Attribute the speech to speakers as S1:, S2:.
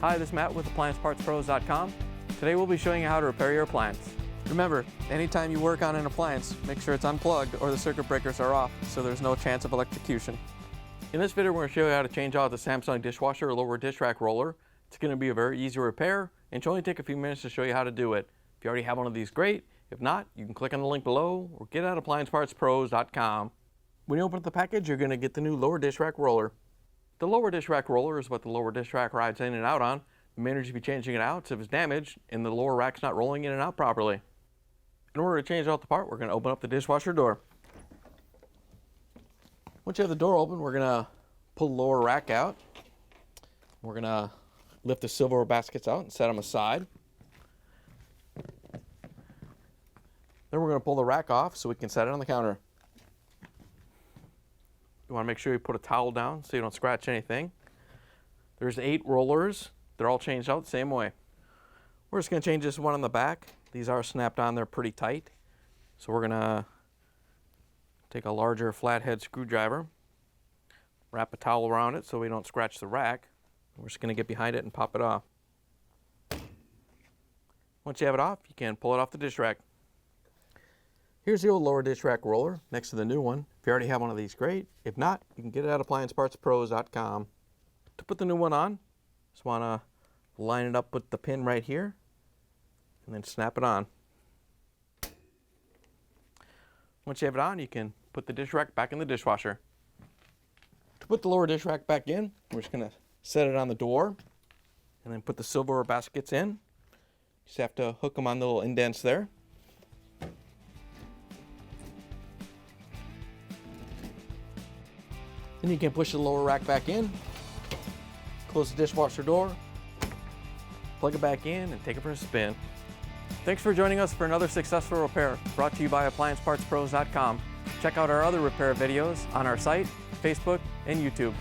S1: Hi, this is Matt with AppliancePartsPros.com. Today we'll be showing you how to repair your appliance. Remember, anytime you work on an appliance, make sure it's unplugged or the circuit breakers are off so there's no chance of electrocution. In this video, we're going to show you how to change out the Samsung Dishwasher Lower Dishrack Roller. It's going to be a very easy repair and should only take a few minutes to show you how to do it. If you already have one of these, great. If not, you can click on the link below or get at AppliancePartsPros.com. When you open up the package, you're going to get the new Lower Dishrack Roller. The Lower Dishrack Roller is what the lower dish rack rides in and out on. The main reason you'll be changing it out is if it's damaged and the lower rack's not rolling in and out properly. In order to change out the part, we're going to open up the dishwasher door. Once you have the door open, we're going to pull the lower rack out. We're going to lift the silverware baskets out and set them aside. Then we're going to pull the rack off so we can set it on the counter. You want to make sure you put a towel down so you don't scratch anything. There's 8 rollers. They're all changed out the same way. We're just going to change this one on the back. These are snapped on, they're pretty tight. So we're going to take a larger flathead screwdriver, wrap a towel around it so we don't scratch the rack. We're just going to get behind it and pop it off. Once you have it off, you can pull it off the dish rack. Here's the old Lower Dishrack Roller next to the new one. If you already have one of these, great. If not, you can get it at AppliancePartsPros.com. To put the new one on, just want to line it up with the pin right here and then snap it on. Once you have it on, you can put the dish rack back in the dishwasher. To put the lower dish rack back in, we're just going to set it on the door and then put the silverware baskets in. Just have to hook them on the little indents there. Then you can push the lower rack back in, close the dishwasher door, plug it back in, and take it for a spin. Thanks for joining us for another successful repair brought to you by AppliancePartsPros.com. Check out our other repair videos on our site, Facebook, and YouTube.